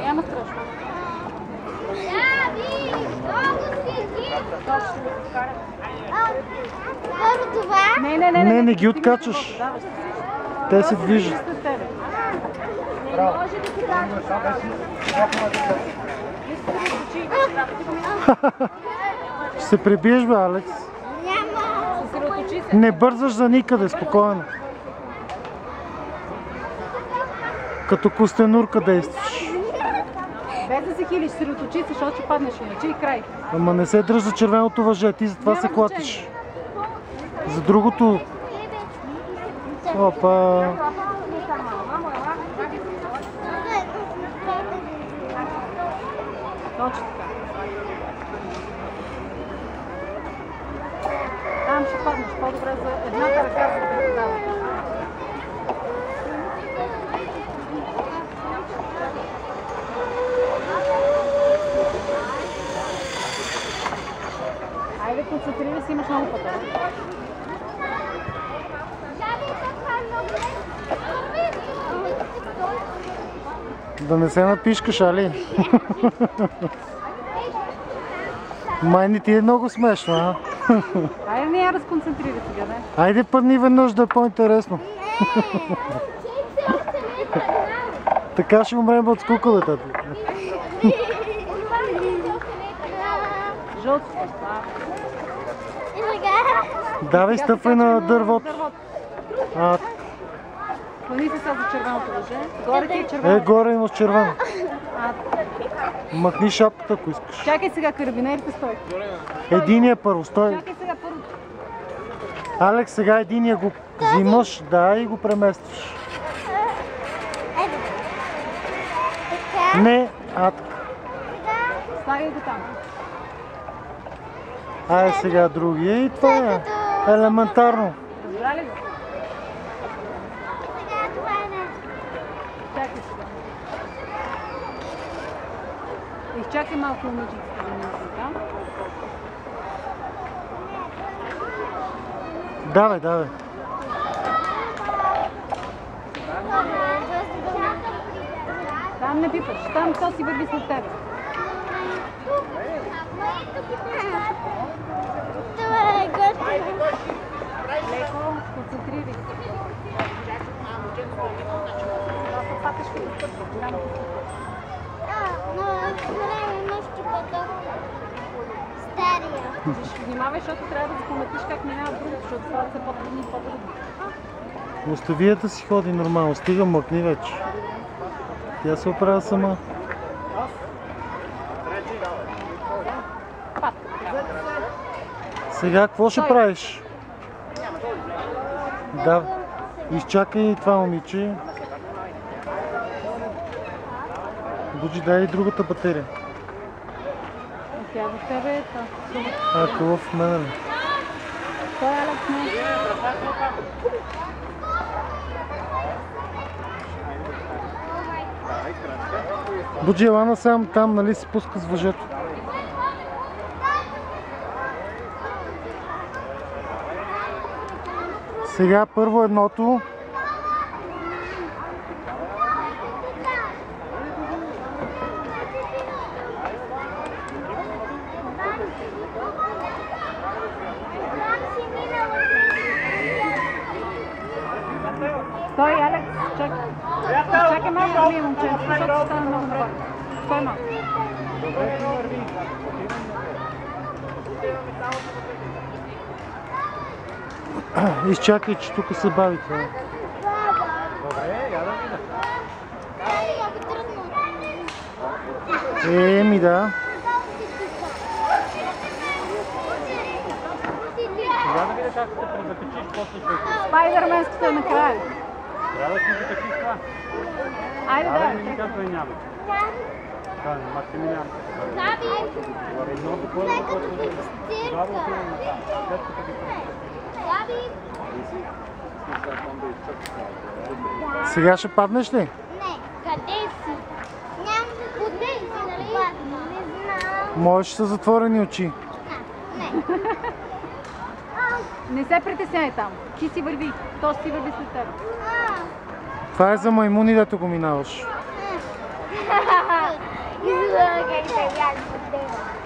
Няма страшно. Не ги откачаш. Те се движат. Ще се прибиеш, бе, Алекс. Не бързаш за никъде, спокойно. Като костенурка действаш. Без да се хилиш, сироточи се, защото ще паднеш иначе и край. Ама не се дръж за червеното въже, ти затова се клатиш. За другото... Опа... Точно така. Там ще паднеш, по-добре за едната ръка, за да те дава. Айде, концентрирай се, имаш много пътя. Да не се напишкаш, Али? Май не ти е много смешно, а? Айде, не я разконцентрирай сега, да? Айде пъдни веднъж да е по-интересно. Така ще умрем от скука, бе, тати. Жълто. Давай, стъпвай на дървото. Клани се сега за червеното въже. Горе ти е червено. Горе имаш червено. Махни шапката, ако искаш. Чакай сега, карабинерите, стой. Единия първо, стой. Чакай сега първо. Алекс, сега единия го взимаш, да, и го преместваш. Не, Слагай го там. Айде сега другия и това е елементарно. Разбрали го? Чакай сега. Изчакай малко момичетата да минат там. Давай. Там не пипаш, там то си върви след тебе. Леко, концентрирай се. Внимавай, защото трябва да запометиш как минава другото, защото това са по-трудни и по-трудни. Остави я да си ходи нормално, стига мъкни вече. Тя се оправя сама. Сега какво ще правиш? Да, изчакай това момиче. Буджи, дай и другата батерия. Тя в тебе е това. Какво в мен? Той е Алекс, не. Буджи, ела насам, там нали се пуска с въжето. Сега първо едното. Стой, Алекс, чакай. Чакай малко да ми момче, защото ще стане много добре. Стой малко. Изчакай, че тук се бави това. Добре, я да видя. Еми да. Я да видя как се презакачиш после човека. Спайдерменското е накрая. Трябва да си закачиш това. Айде, да. Не казвай няма. Да, Максимилиан. Едното първо, което тогава отивам на там. След като ги Сега ще паднеш ли? Не, къде си? Нямам къде си, нали? Не знам. Можеш с затворени очи. Не се притесняй там. Ти си върви. То си върви след теб. Това е за маймуни, дето го минаваш. che sei al potere.